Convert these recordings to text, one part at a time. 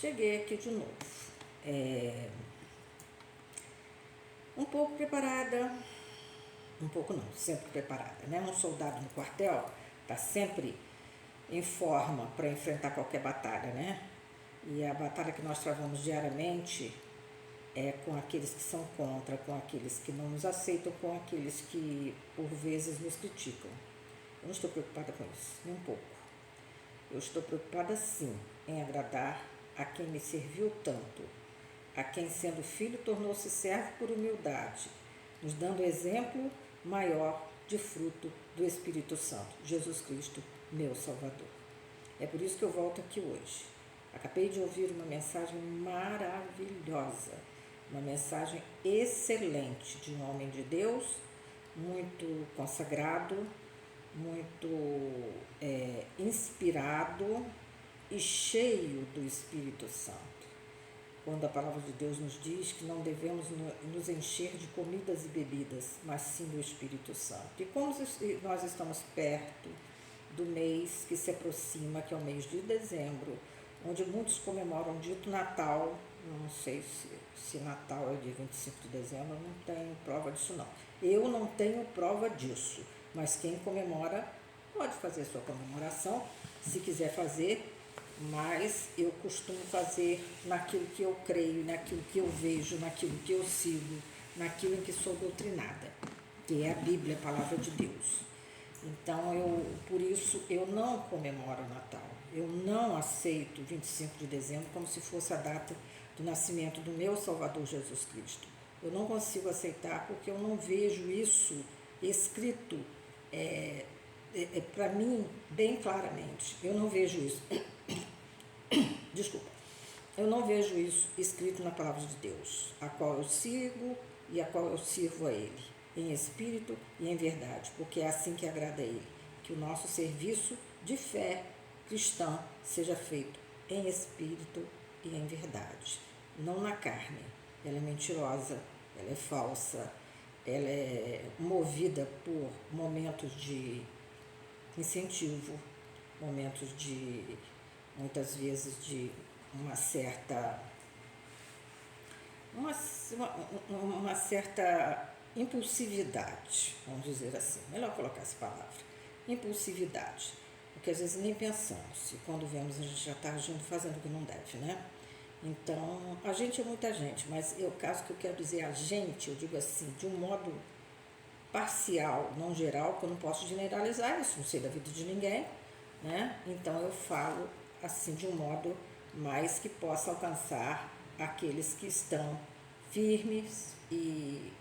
Cheguei aqui de novo, um pouco preparada, um pouco não, sempre preparada, né? Um soldado no quartel está sempre em forma para enfrentar qualquer batalha, né? E a batalha que nós travamos diariamente é com aqueles que são contra, com aqueles que não nos aceitam, com aqueles que por vezes nos criticam. Eu não estou preocupada com isso, nem um pouco. Eu estou preocupada sim em agradar a quem me serviu tanto, a quem sendo filho tornou-se servo por humildade, nos dando exemplo maior de fruto do Espírito Santo, Jesus Cristo, meu Salvador. É por isso que eu volto aqui hoje. Acabei de ouvir uma mensagem maravilhosa, uma mensagem excelente de um homem de Deus, muito consagrado, muito inspirado e cheio do Espírito Santo. Quando a palavra de Deus nos diz que não devemos nos encher de comidas e bebidas, mas sim do Espírito Santo. E como nós estamos perto do mês que se aproxima, que é o mês de dezembro, onde muitos comemoram o dito Natal, não sei se Natal é dia 25 de dezembro, eu não tenho prova disso não. Eu não tenho prova disso, mas quem comemora pode fazer sua comemoração, se quiser fazer, mas eu costumo fazer naquilo que eu creio, naquilo que eu vejo, naquilo que eu sigo, naquilo em que sou doutrinada, que é a Bíblia, a palavra de Deus. Então, por isso, eu não comemoro o Natal. Eu não aceito 25 de dezembro como se fosse a data do nascimento do meu Salvador Jesus Cristo. Eu não consigo aceitar porque eu não vejo isso escrito para mim bem claramente. Eu não vejo isso. Desculpa. Eu não vejo isso escrito na palavra de Deus, a qual eu sigo e a qual eu sirvo a Ele, em espírito e em verdade, porque é assim que agrada a Ele, que o nosso serviço de fé cristã seja feito em espírito e em verdade, não na carne. Ela é mentirosa, ela é falsa, ela é movida por momentos de incentivo, momentos de, muitas vezes, de uma certa impulsividade, vamos dizer assim, melhor colocar essa palavra, impulsividade, porque às vezes nem pensamos, e quando vemos a gente já está agindo, fazendo o que não deve, né? Então, a gente é muita gente, mas o caso que eu quero dizer a gente, eu digo assim, de um modo parcial, não geral, que eu não posso generalizar isso, não sei da vida de ninguém, né? Então eu falo assim de um modo mais que possa alcançar aqueles que estão firmes e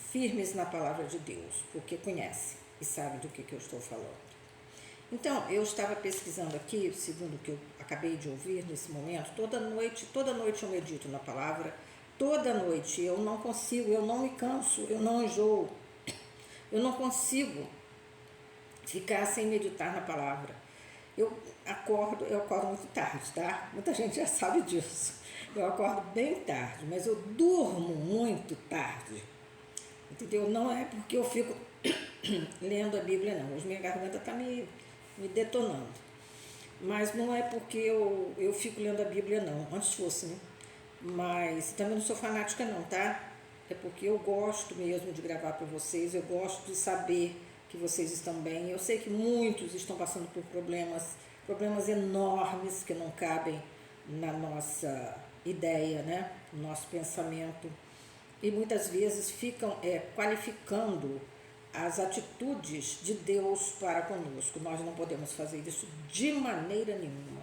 firmes na palavra de Deus, porque conhecem e sabem do que eu estou falando. Então, eu estava pesquisando aqui, segundo o que eu acabei de ouvir nesse momento, toda noite eu medito na palavra, toda noite eu não consigo, eu não me canso, eu não enjoo, eu não consigo ficar sem meditar na palavra. Eu acordo muito tarde, tá? Muita gente já sabe disso. Eu acordo bem tarde, mas eu durmo muito tarde. Entendeu? Não é porque eu fico lendo a Bíblia, não. Hoje minha garganta está me detonando. Mas não é porque eu fico lendo a Bíblia, não. Antes fosse, né? Mas também não sou fanática, não, tá? É porque eu gosto mesmo de gravar para vocês, eu gosto de saber que vocês estão bem. Eu sei que muitos estão passando por problemas enormes que não cabem na nossa ideia, né? No nosso pensamento. E muitas vezes ficam qualificando as atitudes de Deus para conosco. Nós não podemos fazer isso de maneira nenhuma.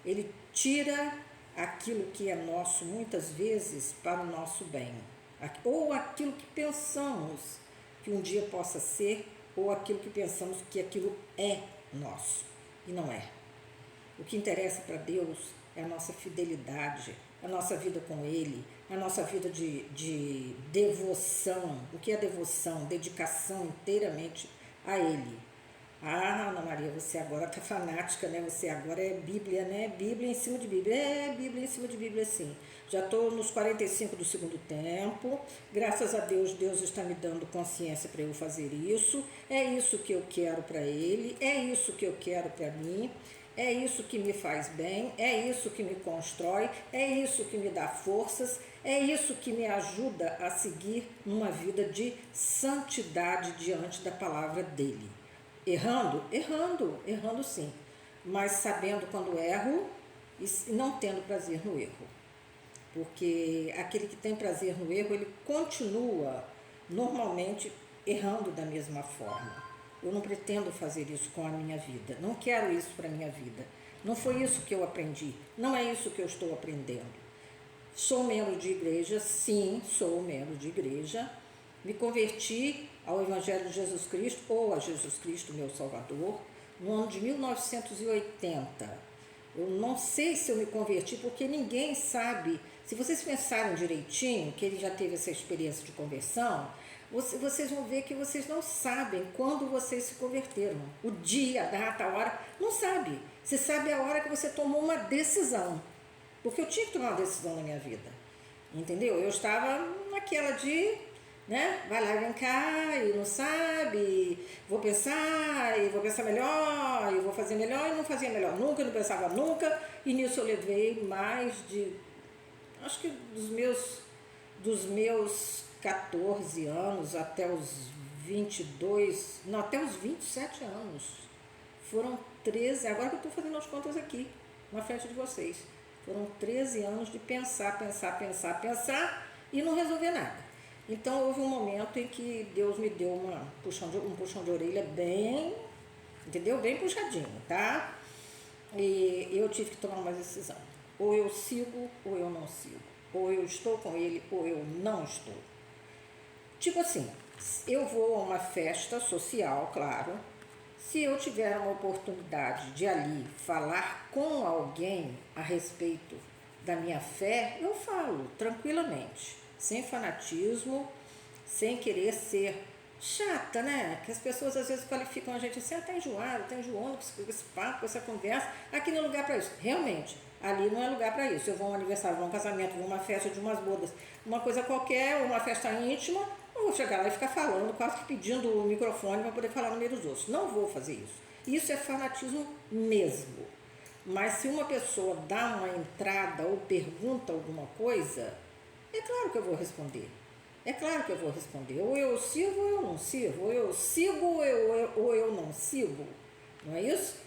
Ele tira aquilo que é nosso, muitas vezes, para o nosso bem. Ou aquilo que pensamos que um dia possa ser, ou aquilo que pensamos que aquilo é nosso, e não é. O que interessa para Deus é a nossa fidelidade, a nossa vida com Ele, a nossa vida de devoção. O que é devoção? Dedicação inteiramente a Ele. Ah, Ana Maria, você agora está fanática, né? Você agora é Bíblia, né? Bíblia em cima de Bíblia. É, Bíblia em cima de Bíblia, sim. Já estou nos 45 do segundo tempo. Graças a Deus, Deus está me dando consciência para eu fazer isso. É isso que eu quero para Ele. É isso que eu quero para mim. é isso que me faz bem, é isso que me constrói, é isso que me dá forças, é isso que me ajuda a seguir uma vida de santidade diante da palavra dele. Errando? Errando sim, mas sabendo quando erro e não tendo prazer no erro. Porque aquele que tem prazer no erro, ele continua normalmente errando da mesma forma. Eu não pretendo fazer isso com a minha vida, não quero isso para a minha vida. Não foi isso que eu aprendi, não é isso que eu estou aprendendo. Sou membro de igreja, sim, sou membro de igreja. Me converti ao Evangelho de Jesus Cristo, ou a Jesus Cristo, meu Salvador, no ano de 1980. Eu não sei se eu me converti, porque ninguém sabe. Se vocês pensarem direitinho, que ele já teve essa experiência de conversão, vocês vão ver que vocês não sabem quando vocês se converteram. O dia, a data, a hora, não sabe. Você sabe a hora que você tomou uma decisão. Porque eu tinha que tomar uma decisão na minha vida. Entendeu? Eu estava naquela de, né? Vai lá e vem cá, e não sabe, vou pensar, e vou pensar melhor, e vou fazer melhor, e não fazia melhor nunca, não pensava nunca. E nisso eu levei mais de, acho que dos meus 14 anos até os 22, não, até os 27 anos. Foram 13, agora que eu estou fazendo as contas aqui, na frente de vocês. Foram 13 anos de pensar e não resolver nada. Então houve um momento em que Deus me deu um puxão de orelha bem, entendeu? Bem puxadinho, tá? E eu tive que tomar uma decisão. Ou eu sigo ou eu não sigo. Ou eu estou com ele ou eu não estou. Tipo assim, eu vou a uma festa social, claro. Se eu tiver uma oportunidade de ali falar com alguém a respeito da minha fé, eu falo tranquilamente, sem fanatismo, sem querer ser chata, né? Que as pessoas às vezes qualificam a gente assim, tá enjoado, tá enjoando com esse papo, com essa conversa. Aqui não é lugar para isso. Realmente, ali não é lugar para isso. Eu vou a um aniversário, vou a um casamento, vou a uma festa de umas bodas, uma coisa qualquer, uma festa íntima, não vou chegar lá e ficar falando, quase que pedindo o microfone para poder falar no meio dos outros. Não vou fazer isso. Isso é fanatismo mesmo. Mas se uma pessoa dá uma entrada ou pergunta alguma coisa, é claro que eu vou responder. É claro que eu vou responder. Ou eu sirvo ou eu não sirvo. Ou eu sigo ou eu não sigo. Não é isso?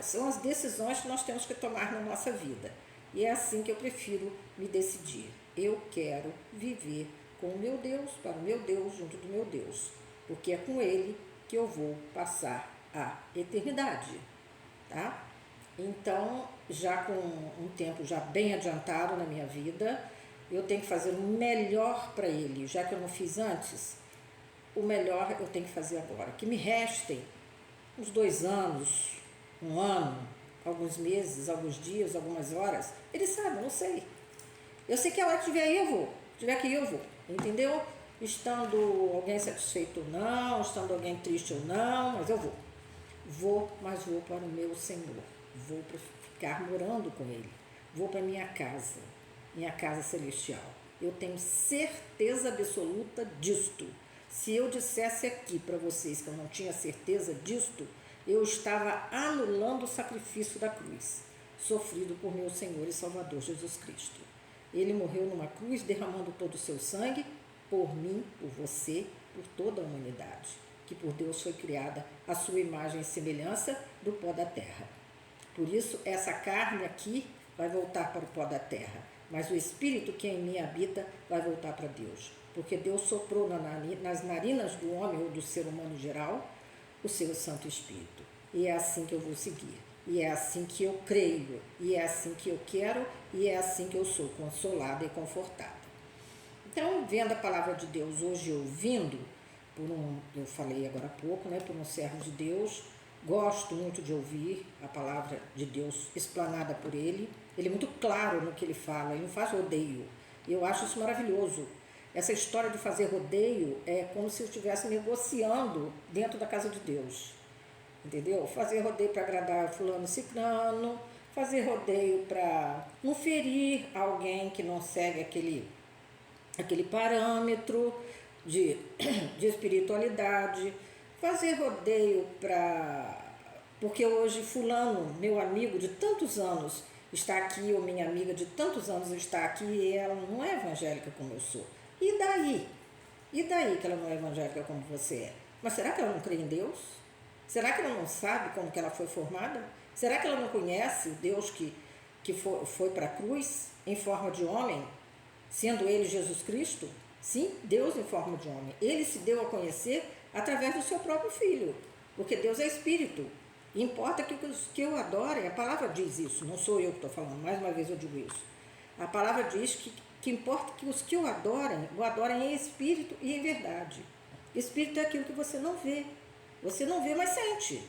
São as decisões que nós temos que tomar na nossa vida. E é assim que eu prefiro me decidir. Eu quero viver com o meu Deus, para o meu Deus, junto do meu Deus. Porque é com Ele que eu vou passar a eternidade. Tá? Então, já com um tempo já bem adiantado na minha vida, eu tenho que fazer o melhor para Ele. Já que eu não fiz antes, o melhor eu tenho que fazer agora. Que me restem uns 2 anos, 1 ano, alguns meses, alguns dias, algumas horas. Ele sabe, eu não sei. Eu sei que a hora que tiver aí eu vou. Se tiver que ir eu vou. Entendeu? Estando alguém satisfeito ou não, estando alguém triste ou não, mas eu vou. Vou, mas vou para o meu Senhor. Vou para ficar morando com Ele. Vou para minha casa celestial. Eu tenho certeza absoluta disto. Se eu dissesse aqui para vocês que eu não tinha certeza disto, eu estava anulando o sacrifício da cruz, sofrido por meu Senhor e Salvador Jesus Cristo. Ele morreu numa cruz, derramando todo o seu sangue, por mim, por você, por toda a humanidade, que por Deus foi criada a sua imagem e semelhança do pó da terra. Por isso, essa carne aqui vai voltar para o pó da terra, mas o Espírito que em mim habita vai voltar para Deus, porque Deus soprou nas narinas do homem ou do ser humano em geral o seu Santo Espírito. E é assim que eu vou seguir. E é assim que eu creio, e é assim que eu quero, e é assim que eu sou consolada e confortada. Então, vendo a palavra de Deus hoje, ouvindo, eu falei agora há pouco, né, por um servo de Deus, gosto muito de ouvir a palavra de Deus explanada por ele. Ele é muito claro no que ele fala, ele não faz rodeio. Eu acho isso maravilhoso. Essa história de fazer rodeio é como se eu estivesse negociando dentro da casa de Deus. Entendeu? Fazer rodeio para agradar fulano e ciclano, fazer rodeio para não ferir alguém que não segue aquele parâmetro de espiritualidade, fazer rodeio para porque hoje fulano, meu amigo de tantos anos, está aqui, ou minha amiga de tantos anos está aqui e ela não é evangélica como eu sou. E daí? E daí que ela não é evangélica como você é? Mas será que ela não crê em Deus? Será que ela não sabe como que ela foi formada? Será que ela não conhece o Deus que foi para a cruz em forma de homem, sendo ele Jesus Cristo? Sim, Deus em forma de homem. Ele se deu a conhecer através do seu próprio Filho, porque Deus é Espírito. E importa que os que o adorem, a palavra diz isso, não sou eu que estou falando, mais uma vez eu digo isso. A palavra diz que importa que os que o adorem em espírito e em verdade. Espírito é aquilo que você não vê. Você não vê, mas sente.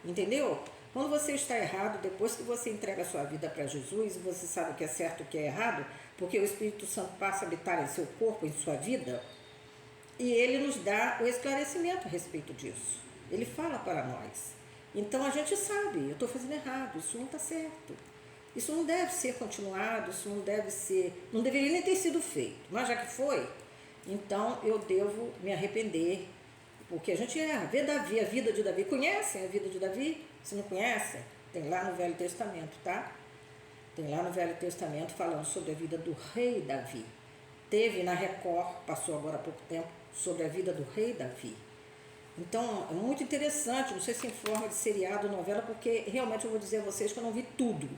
Entendeu? Quando você está errado, depois que você entrega a sua vida para Jesus, você sabe o que é certo e o que é errado, porque o Espírito Santo passa a habitar em seu corpo, em sua vida, e ele nos dá o esclarecimento a respeito disso. Ele fala para nós. Então a gente sabe, eu estou fazendo errado, isso não está certo. Isso não deve ser continuado, isso não deve ser, não deveria nem ter sido feito. Mas já que foi, então eu devo me arrepender, porque a gente erra. Vê Davi, a vida de Davi. Conhecem a vida de Davi? Se não conhecem, tem lá no Velho Testamento, tá? Tem lá no Velho Testamento falando sobre a vida do rei Davi. Teve na Record, passou agora há pouco tempo, sobre a vida do rei Davi. Então, é muito interessante, não sei se em forma de seriado ou novela, porque realmente eu vou dizer a vocês que eu não vi tudo.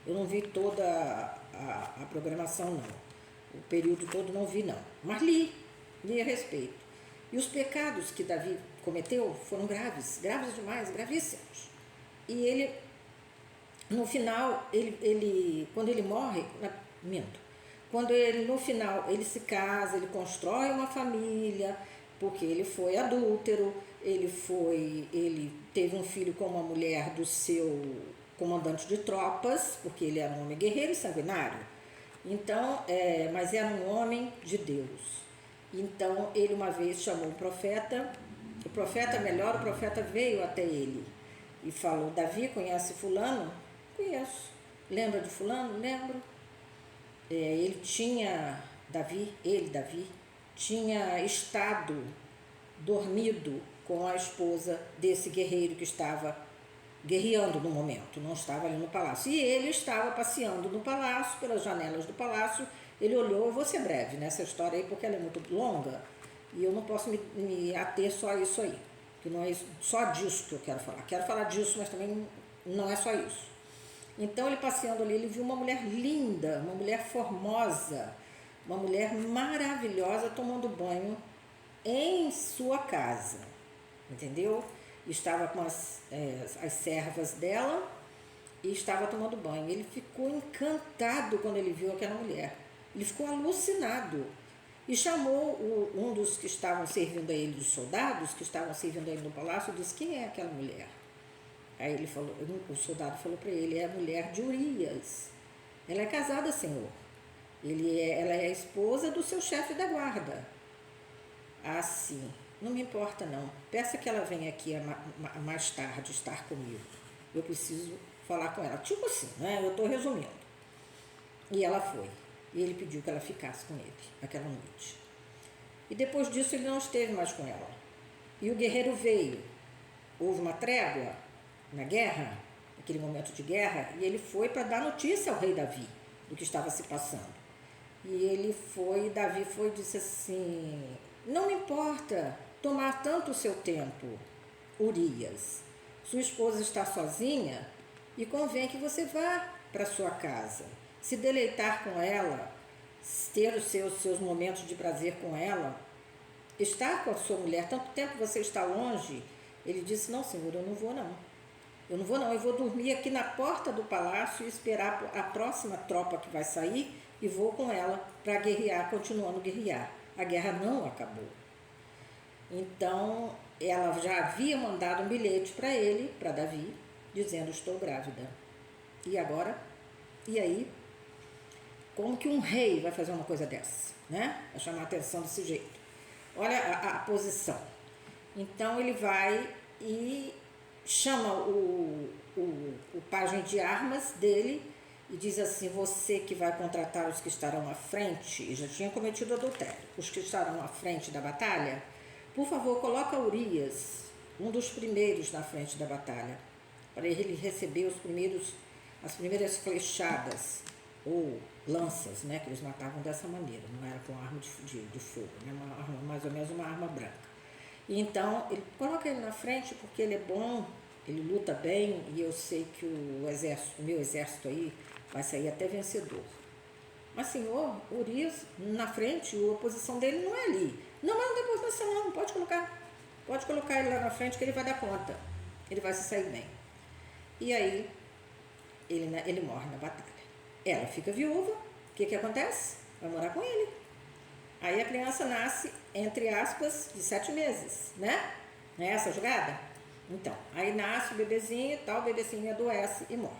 Eu não vi toda a programação, não. O período todo não vi, não. Mas li a respeito. E os pecados que Davi cometeu foram graves, graves demais, gravíssimos. E ele, no final, quando ele morre, quando ele, no final, ele se casa, ele constrói uma família, porque ele foi adúltero, ele teve um filho com uma mulher do seu comandante de tropas, porque ele era um homem guerreiro e sanguinário. Então, mas era um homem de Deus. Então, ele uma vez chamou o profeta veio até ele e falou: Davi, conhece fulano? Conheço. Lembra de fulano? Lembro. Davi, tinha estado dormido com a esposa desse guerreiro que estava guerreando no momento, não estava ali no palácio. E ele estava passeando no palácio, pelas janelas do palácio, ele olhou, eu vou ser breve nessa história aí, porque ela é muito longa, e eu não posso me ater só a isso aí, que não é só disso que eu quero falar. Quero falar disso, mas também não é só isso. Então, ele passeando ali, ele viu uma mulher linda, uma mulher formosa, uma mulher maravilhosa tomando banho em sua casa, entendeu? Estava com as servas dela e estava tomando banho. Ele ficou encantado quando ele viu aquela mulher. Ele ficou alucinado e chamou um dos que estavam servindo a ele, dos soldados que estavam servindo a ele no palácio, e disse: quem é aquela mulher? Aí o soldado falou para ele: é a mulher de Urias. Ela é casada, senhor. Ela é a esposa do seu chefe da guarda. Ah, sim. Não me importa, não. Peça que ela venha aqui mais tarde estar comigo. Eu preciso falar com ela. Tipo assim, né? Eu estou resumindo. E ela foi. E ele pediu que ela ficasse com ele aquela noite. E depois disso ele não esteve mais com ela. E o guerreiro veio. Houve uma trégua na guerra, naquele momento de guerra, e ele foi para dar notícia ao rei Davi do que estava se passando. E Davi foi e disse assim: não me importa tomar tanto o seu tempo, Urias. Sua esposa está sozinha e convém que você vá para sua casa, se deleitar com ela, ter os seus momentos de prazer com ela, estar com a sua mulher. Tanto tempo você está longe. Ele disse: não, senhor, eu não vou não. Eu vou dormir aqui na porta do palácio e esperar a próxima tropa que vai sair e vou com ela para guerrear, continuando a guerrear. A guerra não acabou. Então, ela já havia mandado um bilhete para ele, para Davi, dizendo: estou grávida. E agora? E aí? Como que um rei vai fazer uma coisa dessa, né? Vai chamar a atenção desse jeito. Olha a posição. Então, ele vai e chama o pajem de armas dele e diz assim: você que vai contratar os que estarão à frente, e já tinha cometido adultério, os que estarão à frente da batalha, por favor, coloca Urias, um dos primeiros na frente da batalha. para ele receber as primeiras flechadas ou lanças, né, que eles matavam dessa maneira, não era com arma de fogo, né, uma arma, mais ou menos uma arma branca. E então ele coloca ele na frente porque ele é bom, ele luta bem e eu sei que o meu exército aí vai sair até vencedor. Mas, senhor, Urias na frente, a posição dele não é ali. Não, mas não tem posição não, pode colocar ele lá na frente que ele vai dar conta, ele vai se sair bem. E aí ele morre na batalha. Ela fica viúva, o que acontece? Vai morar com ele. Aí a criança nasce, entre aspas, de 7 meses, né? Não é essa a jogada? Então, aí nasce o bebezinho e tal, o bebezinho adoece e morre.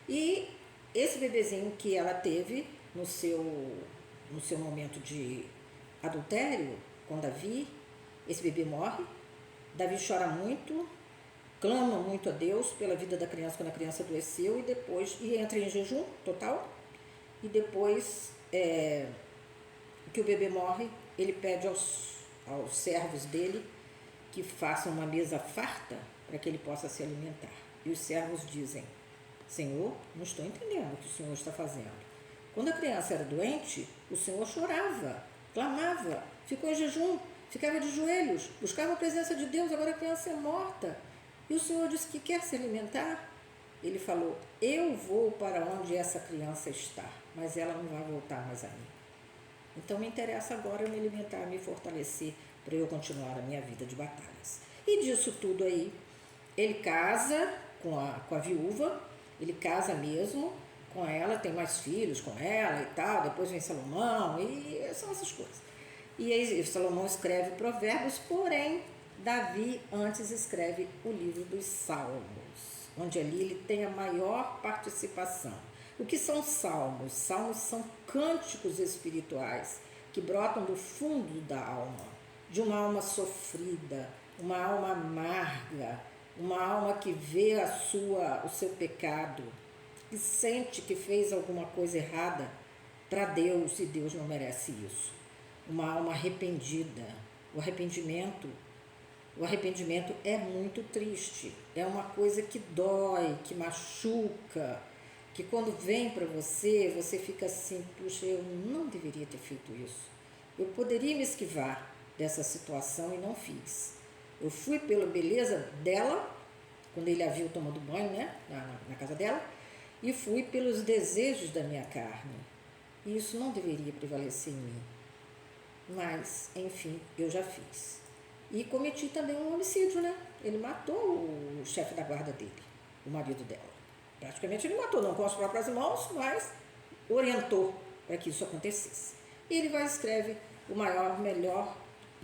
E esse bebezinho que ela teve no seu momento de adultério com Davi, esse bebê morre, Davi chora muito, clama muito a Deus pela vida da criança quando a criança adoeceu e entra em jejum total, e depois que o bebê morre, ele pede aos servos dele que façam uma mesa farta para que ele possa se alimentar. E os servos dizem: Senhor, não estou entendendo o que o Senhor está fazendo. Quando a criança era doente, o Senhor chorava, clamava, ficou em jejum, ficava de joelhos, buscava a presença de Deus, agora a criança é morta. E o Senhor disse que quer se alimentar. Ele falou: eu vou para onde essa criança está, mas ela não vai voltar mais a mim. Então me interessa agora eu me alimentar, me fortalecer para eu continuar a minha vida de batalhas. E disso tudo aí, ele casa com a viúva, ele casa mesmo com ela, tem mais filhos com ela e tal, depois vem Salomão, e são essas coisas. E aí Salomão escreve Provérbios, porém Davi antes escreve o livro dos Salmos, onde ali ele tem a maior participação. O que são salmos? Salmos são cânticos espirituais que brotam do fundo da alma, de uma alma sofrida, uma alma amarga, uma alma que vê o seu pecado, que sente que fez alguma coisa errada para Deus e Deus não merece isso. Uma alma arrependida. O arrependimento é muito triste, é uma coisa que dói, que machuca, que quando vem para você, você fica assim: puxa, eu não deveria ter feito isso. Eu poderia me esquivar dessa situação e não fiz. Eu fui pela beleza dela, quando ele a viu tomando banho, né, na casa dela, e fui pelos desejos da minha carne. E isso não deveria prevalecer em mim. Mas, enfim, eu já fiz. E cometi também um homicídio, né? Ele matou o chefe da guarda dele, o marido dela. Praticamente ele matou, não com as próprias mãos, mas orientou para que isso acontecesse. E ele vai e escreve um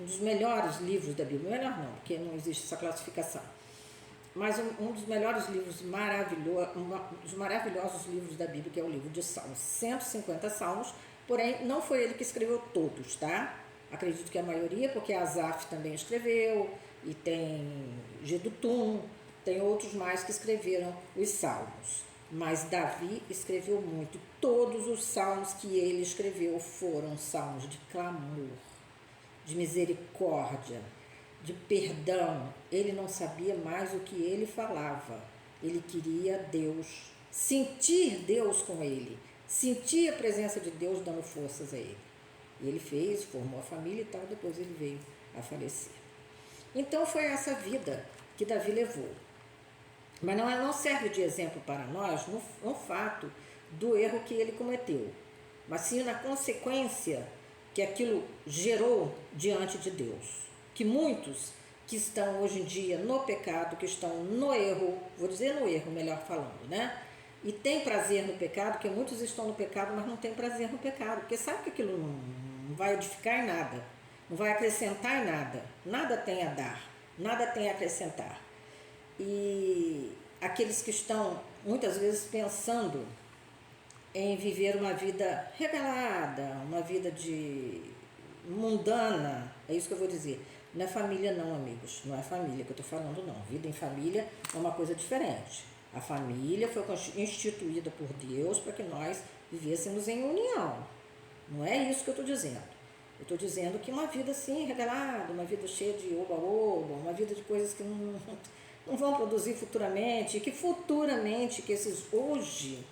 dos melhores livros da Bíblia. Melhor não, porque não existe essa classificação. Mas um dos melhores livros um dos maravilhosos livros da Bíblia, que é o livro de Salmos. 150 salmos, porém não foi ele que escreveu todos, tá? Acredito que a maioria, porque Asaf também escreveu, e tem Gedutum, tem outros mais que escreveram os salmos. Mas Davi escreveu muito. Todos os salmos que ele escreveu foram salmos de clamor, de misericórdia, de perdão. Ele não sabia mais o que ele falava. Ele queria Deus, sentir Deus com ele, sentir a presença de Deus dando forças a ele. E ele fez, formou a família e tal, depois ele veio a falecer. Então foi essa vida que Davi levou. Mas não serve de exemplo para nós no fato do erro que ele cometeu, mas sim na consequência que aquilo gerou diante de Deus. Que muitos que estão hoje em dia no pecado, que estão no erro, vou dizer no erro, melhor falando, né? E tem prazer no pecado, porque muitos estão no pecado, mas não tem prazer no pecado, porque sabe que aquilo não vai edificar em nada, não vai acrescentar em nada, nada tem a dar, nada tem a acrescentar. E aqueles que estão muitas vezes pensando em viver uma vida regalada, uma vida de mundana, é isso que eu vou dizer. Não é família não, amigos, não é família que eu estou falando não. Vida em família é uma coisa diferente. A família foi instituída por Deus para que nós vivêssemos em união. Não é isso que eu estou dizendo. Eu estou dizendo que uma vida assim regalada, uma vida cheia de oba-oba, uma vida de coisas que não vão produzir futuramente, que futuramente, que esses hoje,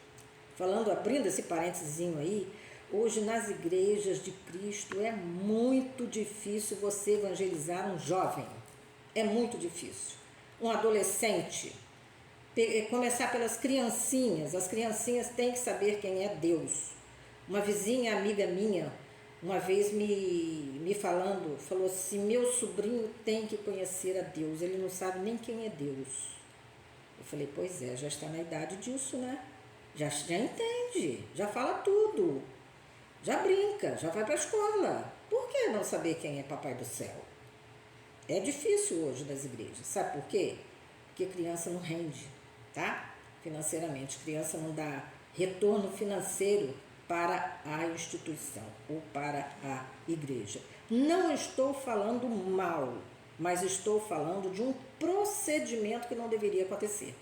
falando, abrindo esse parênteses aí, hoje nas igrejas de Cristo é muito difícil você evangelizar um jovem, é muito difícil. Um adolescente, começar pelas criancinhas, as criancinhas têm que saber quem é Deus. Uma vizinha, amiga minha, uma vez me falou assim, meu sobrinho tem que conhecer a Deus, ele não sabe nem quem é Deus. Eu falei, pois é, já está na idade disso, né? Já entende, já fala tudo, já brinca, já vai para a escola. Por que não saber quem é Papai do Céu? É difícil hoje nas igrejas, sabe por quê? Porque criança não rende, tá? Financeiramente, criança não dá retorno financeiro para a instituição ou para a igreja. Não estou falando mal, mas estou falando de um procedimento que não deveria acontecer.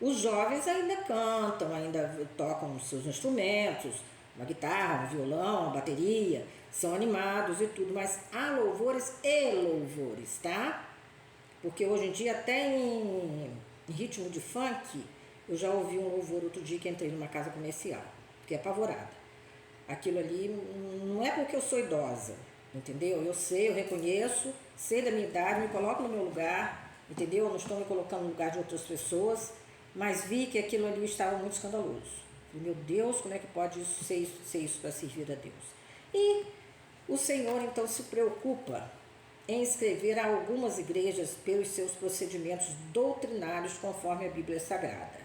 Os jovens ainda cantam, ainda tocam os seus instrumentos, uma guitarra, um violão, uma bateria, são animados e tudo, mas há louvores e louvores, tá? Porque hoje em dia até em ritmo de funk, eu já ouvi um louvor outro dia que entrei numa casa comercial. Fiquei apavorada. Aquilo ali não é porque eu sou idosa, entendeu? Eu sei, eu reconheço, sei da minha idade, me coloco no meu lugar, entendeu? Eu não estou me colocando no lugar de outras pessoas, mas vi que aquilo ali estava muito escandaloso. E, meu Deus, como é que pode ser isso para servir a Deus? E o Senhor então se preocupa em escrever a algumas igrejas pelos seus procedimentos doutrinários conforme a Bíblia Sagrada.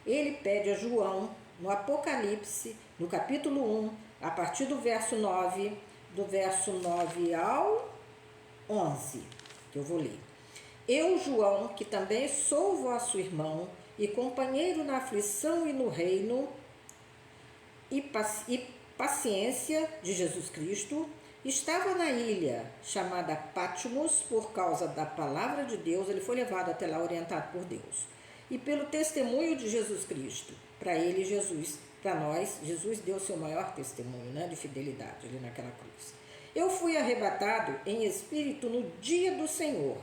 Ele pede a João, no Apocalipse, no capítulo 1, a partir do verso 9, do verso 9 ao 11, que eu vou ler. Eu, João, que também sou vosso irmão e companheiro na aflição e no reino e paciência de Jesus Cristo, estava na ilha chamada Patmos por causa da palavra de Deus. Ele foi levado até lá orientado por Deus. E pelo testemunho de Jesus Cristo, para ele, Jesus, para nós, Jesus deu seu maior testemunho, né, de fidelidade ali naquela cruz. Eu fui arrebatado em espírito no dia do Senhor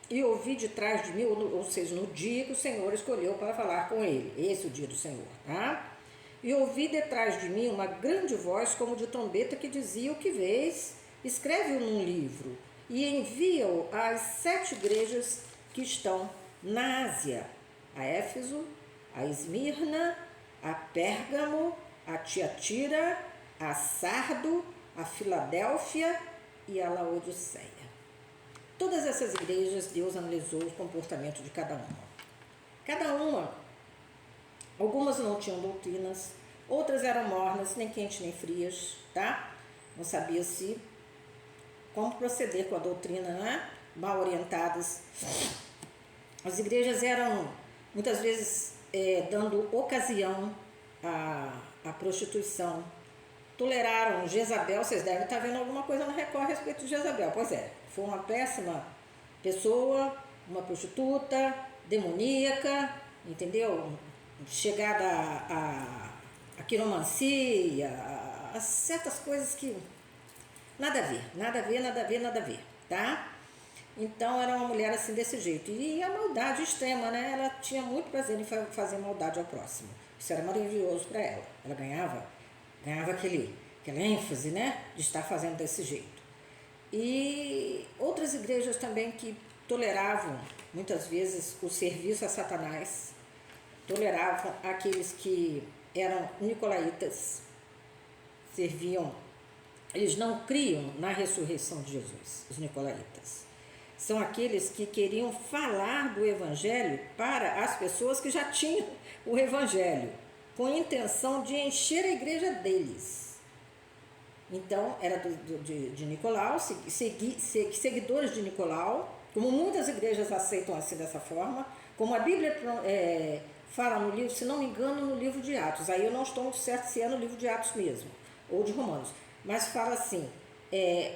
e ouvi de trás de mim, ou seja, no dia que o Senhor escolheu para falar com ele. Esse é o dia do Senhor, tá? E ouvi detrás de mim uma grande voz como de trombeta que dizia: o que vês? Escreve-o num livro e envia-o às 7 igrejas que estão na Ásia, a Éfeso, a Esmirna, a Pérgamo, a Tiatira, a Sardo, a Filadélfia e a Laodiceia. Todas essas igrejas, Deus analisou o comportamento de cada uma. Cada uma, algumas não tinham doutrinas, outras eram mornas, nem quentes nem frias, tá? Não sabia-se como proceder com a doutrina, né? Mal orientadas. As igrejas eram, muitas vezes, dando ocasião à prostituição. Toleraram Jezabel, vocês devem estar vendo alguma coisa no Record a respeito de Jezabel. Pois é, foi uma péssima pessoa, uma prostituta, demoníaca, entendeu? Chegada a quiromancia, a certas coisas que nada a ver, nada a ver, nada a ver, nada a ver, tá? Então era uma mulher assim desse jeito. E a maldade extrema, né? Ela tinha muito prazer em fazer maldade ao próximo. Isso era maravilhoso para ela. Ela ganhava aquela ênfase, né? De estar fazendo desse jeito. E outras igrejas também que toleravam muitas vezes o serviço a Satanás, toleravam aqueles que eram nicolaítas, serviam, eles não criam na ressurreição de Jesus, os nicolaítas. São aqueles que queriam falar do Evangelho para as pessoas que já tinham o Evangelho, com a intenção de encher a igreja deles. Então, era de Nicolau, seguidores de Nicolau, como muitas igrejas aceitam assim dessa forma, como a Bíblia fala no livro, se não me engano, no livro de Atos. Aí eu não estou muito certo se é no livro de Atos mesmo, ou de Romanos. Mas fala assim,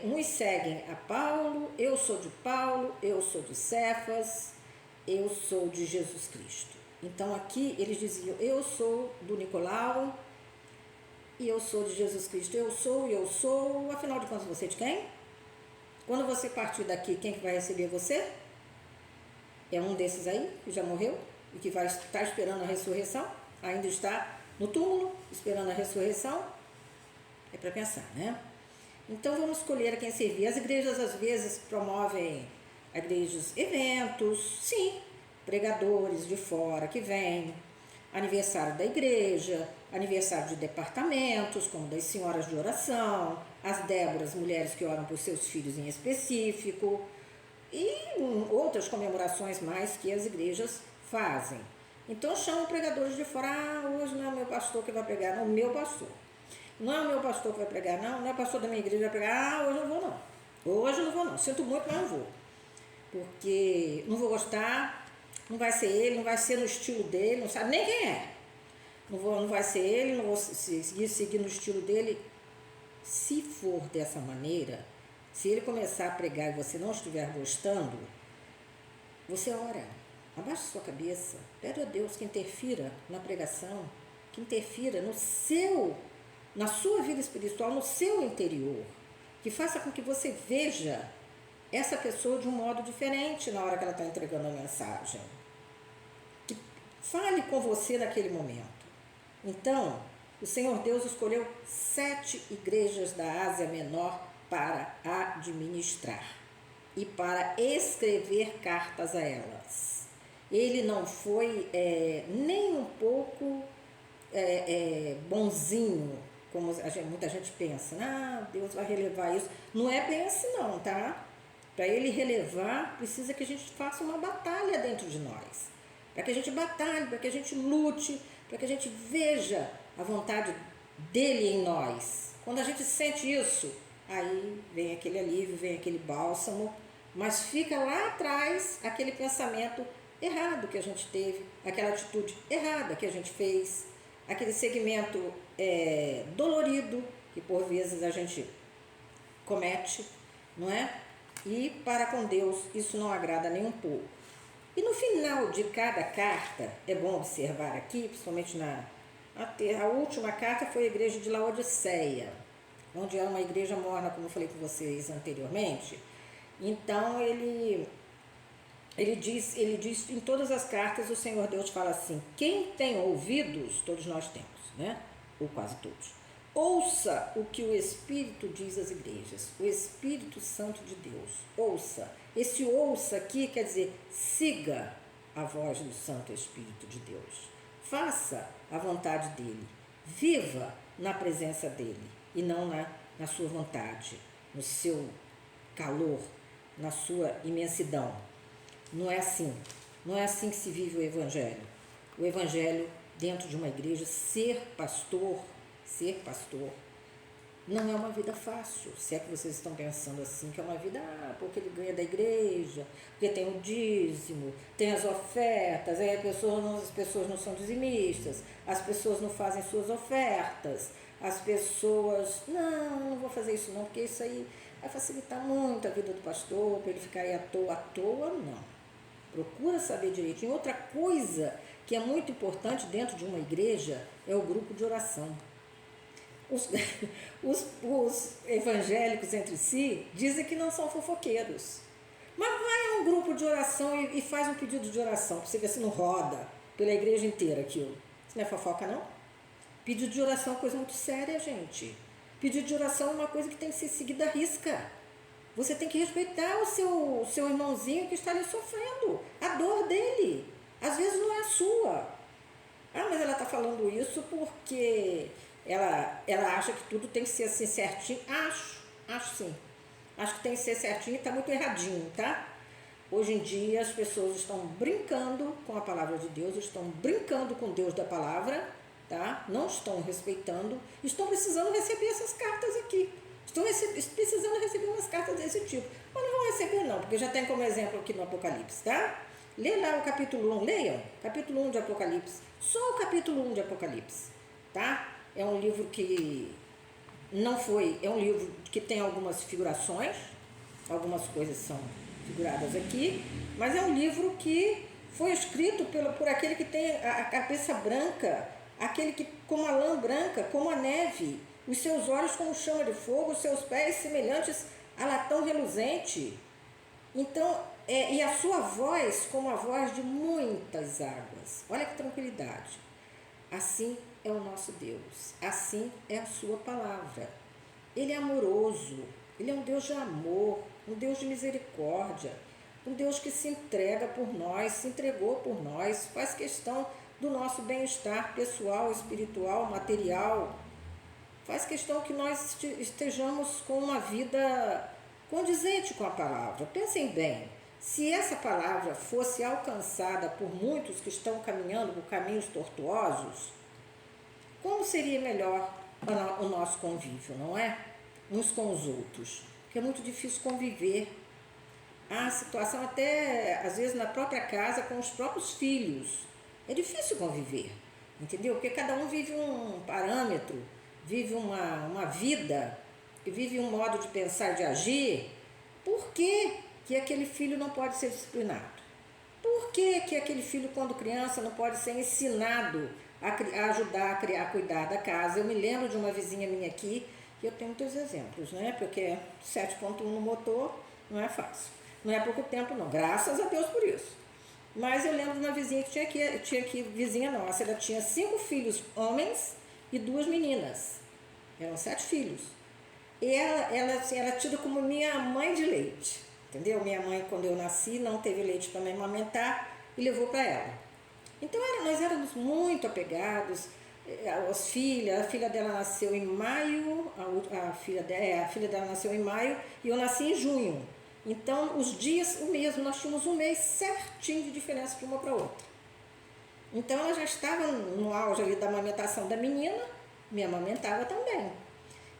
uns seguem a Paulo, eu sou de Paulo, eu sou de Cefas, eu sou de Jesus Cristo. Então aqui eles diziam, eu sou do Nicolau e eu sou de Jesus Cristo. Eu sou, afinal de contas, você é de quem? Quando você partir daqui, quem que vai receber você? é um desses aí, que já morreu e que vai estar esperando a ressurreição, ainda está no túmulo, esperando a ressurreição. É para pensar, né? Então vamos escolher a quem servir. As igrejas às vezes promovem eventos, sim, pregadores de fora que vêm, aniversário da igreja, aniversário de departamentos, como das senhoras de oração, as Déboras, mulheres que oram por seus filhos em específico, e outras comemorações mais que as igrejas fazem. Então chamam pregadores de fora. Hoje não é o meu pastor que vai pregar, não, o meu pastor. Não é o meu pastor que vai pregar, não é o pastor da minha igreja que vai pregar. Hoje eu não vou não. Hoje eu não vou não. Sinto muito, mas não vou. Porque não vou gostar, não vai ser ele, não vai ser no estilo dele, não sabe nem quem é. Não vai ser ele, não vou seguir no estilo dele. Se for dessa maneira, se ele começar a pregar e você não estiver gostando, você ora, abaixa sua cabeça, pede a Deus que interfira na pregação, que interfira na sua vida espiritual, no seu interior, que faça com que você veja essa pessoa de um modo diferente na hora que ela está entregando a mensagem. Que fale com você naquele momento. Então, o Senhor Deus escolheu 7 igrejas da Ásia Menor para administrar e para escrever cartas a elas. Ele não foi nem um pouco bonzinho, como muita gente pensa. Deus vai relevar isso. Não é bem assim não, tá? Para ele relevar, precisa que a gente faça uma batalha dentro de nós. Para que a gente batalhe, para que a gente lute, para que a gente veja a vontade dele em nós. Quando a gente sente isso, aí vem aquele alívio, vem aquele bálsamo, mas fica lá atrás aquele pensamento errado que a gente teve, aquela atitude errada que a gente fez, aquele segmento dolorido que por vezes a gente comete, não é? E para com Deus isso não agrada nem um pouco. E no final de cada carta, é bom observar aqui, principalmente a última carta foi a igreja de Laodiceia, onde é uma igreja morna, como eu falei com vocês anteriormente. Então ele diz em todas as cartas, o Senhor Deus fala assim: quem tem ouvidos, todos nós temos, né? Ou quase todos. Ouça o que o Espírito diz às igrejas, o Espírito Santo de Deus. Ouça. Esse ouça aqui quer dizer siga a voz do Santo Espírito de Deus. Faça a vontade dele. Viva na presença dele e não na sua vontade, no seu calor, na sua imensidão. Não é assim. Não é assim que se vive o Evangelho. O Evangelho, dentro de uma igreja, ser pastor, não é uma vida fácil. Se é que vocês estão pensando assim, que é uma vida, porque ele ganha da igreja, porque tem o dízimo, tem as ofertas, aí as pessoas não são dizimistas, as pessoas não fazem suas ofertas, as pessoas, não vou fazer isso não, porque isso aí vai facilitar muito a vida do pastor, para ele ficar aí à toa não. Procura saber direitinho. Outra coisa que é muito importante dentro de uma igreja é o grupo de oração. Os evangélicos entre si dizem que não são fofoqueiros. Mas vai a um grupo de oração e faz um pedido de oração, para você ver se não roda pela igreja inteira aquilo. Isso não é fofoca, não? Pedido de oração é uma coisa muito séria, gente. Pedido de oração é uma coisa que tem que ser seguida à risca. Você tem que respeitar o seu irmãozinho que está ali sofrendo, a dor dele. Às vezes não é a sua. Mas ela está falando isso porque ela acha que tudo tem que ser assim certinho. Acho sim. Acho que tem que ser certinho e está muito erradinho, tá? Hoje em dia as pessoas estão brincando com a palavra de Deus, estão brincando com Deus da palavra, tá? Não estão respeitando, estão precisando receber essas cartas aqui. Estão precisando receber umas cartas desse tipo. Mas não vão receber não, porque já tem como exemplo aqui no Apocalipse, tá? Lê lá o capítulo 1, leiam, capítulo 1 de Apocalipse. Só o capítulo 1 de Apocalipse, tá? É um livro que é um livro que tem algumas figurações, algumas coisas são figuradas aqui, mas é um livro que foi escrito por aquele que tem a cabeça branca, aquele que como a lã branca, como a neve, os seus olhos como chama de fogo, os seus pés semelhantes a latão reluzente. Então, E a sua voz como a voz de muitas águas. Olha que tranquilidade. Assim é o nosso Deus, assim é a sua palavra. Ele é amoroso, ele é um Deus de amor, um Deus de misericórdia, um Deus que se entrega por nós, se entregou por nós, faz questão do nosso bem-estar pessoal, espiritual, material, faz questão que nós estejamos com uma vida condizente com a palavra. Pensem bem, se essa palavra fosse alcançada por muitos que estão caminhando por caminhos tortuosos, como seria melhor o nosso convívio, não é? Uns com os outros, porque é muito difícil conviver. Há situação até, às vezes, na própria casa, com os próprios filhos. É difícil conviver, entendeu? Porque cada um vive um parâmetro, vive uma vida, vive um modo de pensar e de agir. Por que aquele filho não pode ser disciplinado? Por que aquele filho, quando criança, não pode ser ensinado a ajudar a criar, a cuidar da casa? Eu me lembro de uma vizinha minha aqui, e eu tenho muitos exemplos, né? Porque 7.1 no motor não é fácil. Não é pouco tempo, não. Graças a Deus por isso. Mas eu lembro de uma vizinha que tinha aqui, vizinha nossa, ela tinha 5 filhos homens e 2 meninas. Eram 7 filhos. E ela era tida como minha mãe de leite. Entendeu? Minha mãe, quando eu nasci, não teve leite para me amamentar e levou para ela. Então, nós éramos muito apegados. A filha dela nasceu em maio, a filha dela nasceu em maio e eu nasci em junho. Então, os dias, o mesmo, nós tínhamos um mês certinho de diferença de uma para outra. Então, ela já estava no auge ali da amamentação da menina, me amamentava também.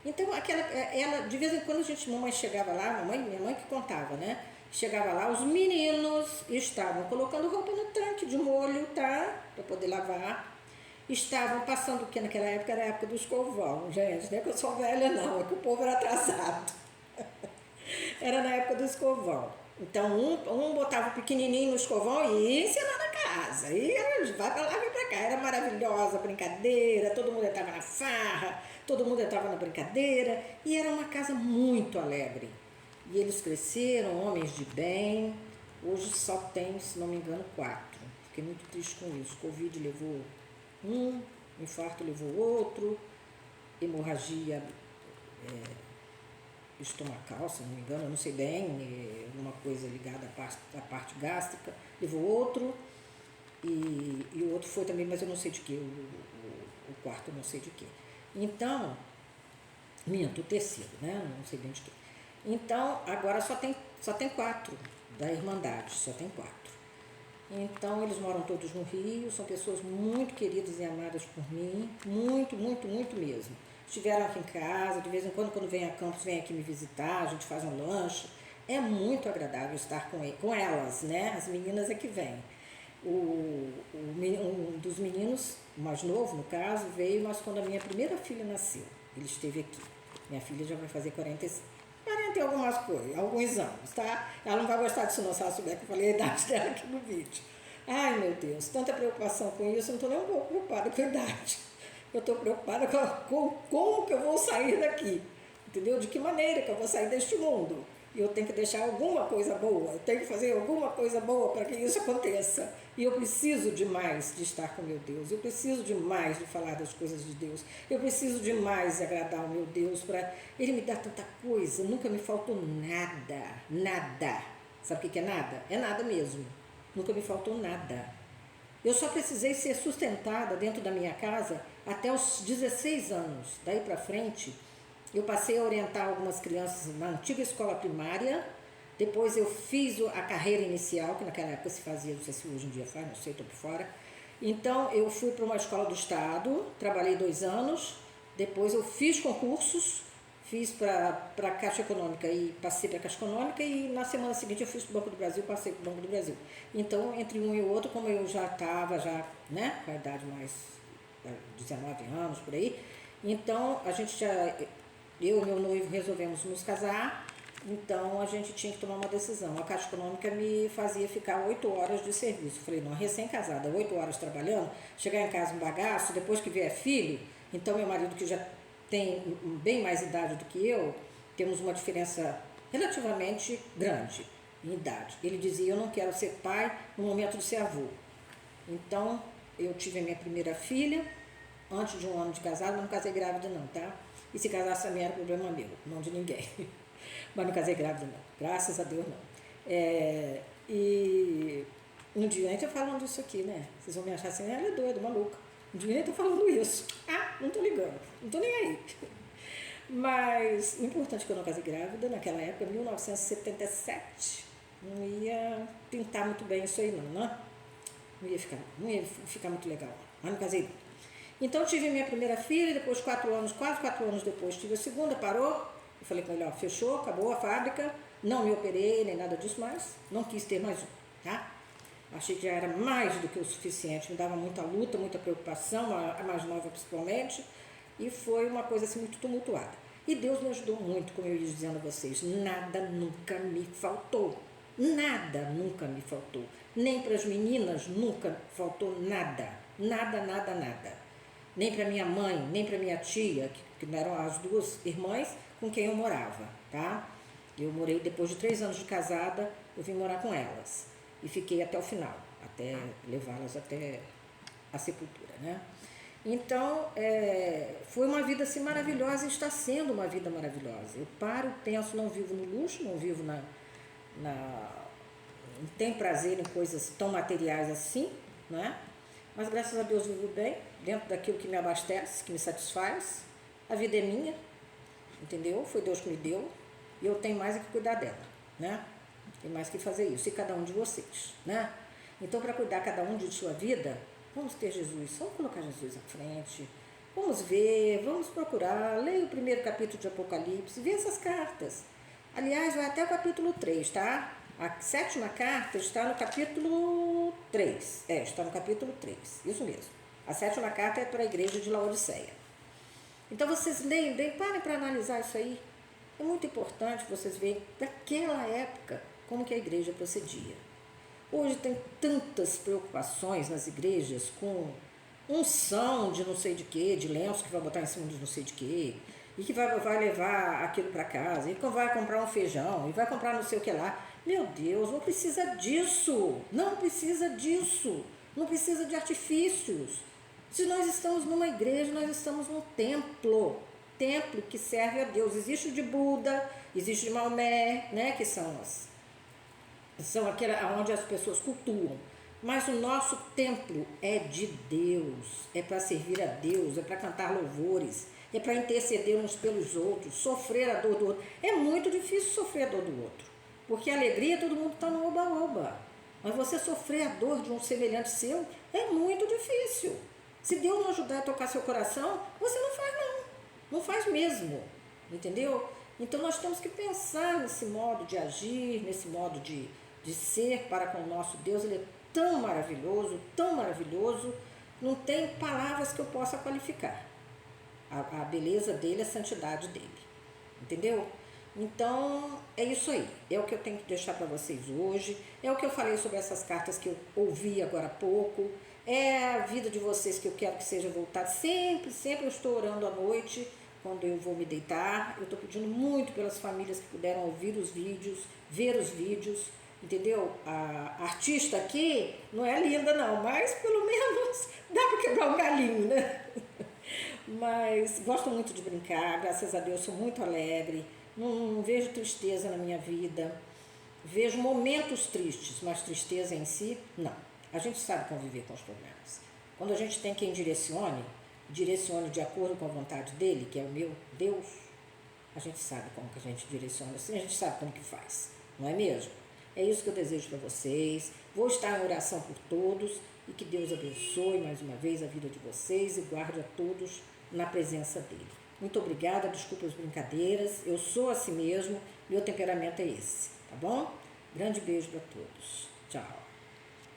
Então, ela, de vez em quando, mamãe chegava lá, minha mãe que contava, né? Chegava lá, os meninos estavam colocando roupa no tanque de molho, tá? Para poder lavar. Estavam passando, o que naquela época era a época do escovão, gente, não é que eu sou velha não, é que o povo era atrasado. Era na época do escovão. Então, um botava o pequenininho no escovão e ia ensinar na casa. E vai pra lá, vai pra cá. Era maravilhosa a brincadeira, todo mundo entrava na farra, todo mundo entrava na brincadeira. E era uma casa muito alegre. E eles cresceram, homens de bem. Hoje só tem, se não me engano, 4. Fiquei muito triste com isso. Covid levou um, infarto levou outro, hemorragia estomacal, se não me engano, eu não sei bem, uma coisa ligada à parte gástrica, levou outro, e o outro foi também, mas eu não sei de que, o quarto eu não sei de que. Então, minto, o terceiro, né? Não sei bem de que. Então, agora só tem 4 da Irmandade, só tem 4. Então, eles moram todos no Rio, são pessoas muito queridas e amadas por mim, muito, muito, muito mesmo. Estiveram aqui em casa, de vez em quando vem a Campos, vem aqui me visitar, a gente faz um lanche. É muito agradável estar com elas, né? As meninas é que vêm. Um dos meninos, o mais novo no caso, veio, mas quando a minha primeira filha nasceu, ele esteve aqui. Minha filha já vai fazer 40 e algumas coisas, alguns anos, tá? Ela não vai gostar disso não, se ela souber que eu falei a idade dela aqui no vídeo. Ai, meu Deus, tanta preocupação com isso, eu não estou nem um pouco preocupada com a idade. Eu estou preocupada com como que eu vou sair daqui, entendeu? De que maneira que eu vou sair deste mundo. E eu tenho que deixar alguma coisa boa, eu tenho que fazer alguma coisa boa para que isso aconteça. E eu preciso demais de estar com meu Deus, eu preciso demais de falar das coisas de Deus, eu preciso demais de agradar o meu Deus, para Ele me dar tanta coisa, nunca me faltou nada, nada. Sabe o que é nada? É nada mesmo, nunca me faltou nada. Eu só precisei ser sustentada dentro da minha casa até os 16 anos. Daí para frente, eu passei a orientar algumas crianças na antiga escola primária. Depois eu fiz a carreira inicial, que naquela época se fazia, não sei se hoje em dia faz, não sei, estou por fora. Então eu fui para uma escola do estado, trabalhei 2 anos. Depois eu fiz concursos, fiz para a Caixa Econômica e passei para a Caixa Econômica, e na semana seguinte eu fiz para o Banco do Brasil, passei para o Banco do Brasil. Então, entre um e o outro, como eu já estava, né, com a idade mais 19 anos, por aí, então eu e meu noivo resolvemos nos casar, então a gente tinha que tomar uma decisão. A Caixa Econômica me fazia ficar 8 horas de serviço. Falei, não, recém-casada, 8 horas trabalhando, chegar em casa um bagaço, depois que vier filho, então meu marido que já tem bem mais idade do que eu, temos uma diferença relativamente grande. em idade. Ele dizia, eu não quero ser pai no momento de ser avô. Então, eu tive a minha primeira filha, antes de 1 ano de casado, não casei grávida não, tá? E se casasse também era problema meu, não de ninguém. Mas não casei grávida não, graças a Deus não. E um dia nem tô falando isso aqui, né? Vocês vão me achar assim, ela é doida, maluca. Um dia nem tô falando isso. Ah, não tô ligando, não tô nem aí. Mas o importante é que eu não casei grávida, naquela época, 1977, não ia pintar muito bem isso aí não, né? Não ia ficar muito legal, mas não casei. Então eu tive a minha primeira filha, depois quase 4 anos depois tive a segunda, parou. Eu falei com ele, ó, fechou, acabou a fábrica, não me operei, nem nada disso mais, não quis ter mais um, tá? Achei que já era mais do que o suficiente, me dava muita luta, muita preocupação, a mais nova principalmente, e foi uma coisa assim muito tumultuada. E Deus me ajudou muito, como eu ia dizendo a vocês, nada nunca me faltou, nada nunca me faltou, nem para as meninas nunca faltou nada, nada, nada, nada. Nem para minha mãe, nem para minha tia, que eram as 2 irmãs com quem eu morava, tá? Eu morei, depois de 3 anos de casada, eu vim morar com elas. E fiquei até o final, até levá-las até a sepultura, né? Então, foi uma vida assim maravilhosa e está sendo uma vida maravilhosa. Eu paro, penso, não vivo no luxo, não vivo não tenho prazer em coisas tão materiais assim, né? Mas graças a Deus vivo bem, dentro daquilo que me abastece, que me satisfaz. A vida é minha, entendeu? Foi Deus que me deu e eu tenho mais é que cuidar dela, né? Tem mais que fazer isso, e cada um de vocês, né? Então, para cuidar cada um de sua vida, vamos ter Jesus, vamos colocar Jesus à frente, vamos ver, vamos procurar, leia o 1º capítulo de Apocalipse, vê essas cartas. Aliás, vai até o capítulo 3, tá? A 7ª carta está no capítulo 3. Está no capítulo 3, isso mesmo. A 7ª carta é para a igreja de Laodiceia. Então vocês leem, parem para analisar isso aí. É muito importante vocês verem daquela época como que a igreja procedia. Hoje tem tantas preocupações nas igrejas com unção de não sei de quê, de lenço que vai botar em cima de não sei de quê, e que vai levar aquilo para casa, e que vai comprar um feijão, e vai comprar não sei o que lá. Meu Deus, não precisa disso, não precisa disso, não precisa de artifícios. Se nós estamos numa igreja, nós estamos num templo que serve a Deus. Existe o de Buda, existe o de Maomé, né, que são aquelas onde as pessoas cultuam. Mas o nosso templo é de Deus, é para servir a Deus, é para cantar louvores, é para interceder uns pelos outros, sofrer a dor do outro. É muito difícil sofrer a dor do outro, porque a alegria todo mundo está no oba-oba. Mas você sofrer a dor de um semelhante seu é muito difícil. Se Deus não ajudar a tocar seu coração, você não faz não faz mesmo, entendeu? Então nós temos que pensar nesse modo de agir, nesse modo de ser para com o nosso Deus. Ele é tão maravilhoso, não tem palavras que eu possa qualificar a beleza dele, a santidade dele, entendeu? Então é isso aí, é o que eu tenho que deixar para vocês hoje, é o que eu falei sobre essas cartas que eu ouvi agora há pouco, é a vida de vocês que eu quero que seja voltada. Sempre eu estou orando à noite, quando eu vou me deitar. Eu estou pedindo muito pelas famílias que puderam ouvir os vídeos, ver os vídeos, entendeu? A artista aqui não é linda não, mas pelo menos dá para quebrar um galinho, né? Mas gosto muito de brincar, graças a Deus sou muito alegre, não vejo tristeza na minha vida, vejo momentos tristes, mas tristeza em si, não. A gente sabe conviver com os problemas. Quando a gente tem quem direcione de acordo com a vontade dele, que é o meu Deus, a gente sabe como que a gente direciona assim, a gente sabe como que faz, não é mesmo? É isso que eu desejo para vocês. Vou estar em oração por todos e que Deus abençoe mais uma vez a vida de vocês e guarde a todos na presença dele. Muito obrigada, desculpa as brincadeiras, eu sou assim mesmo, meu temperamento é esse, tá bom? Grande beijo para todos. Tchau.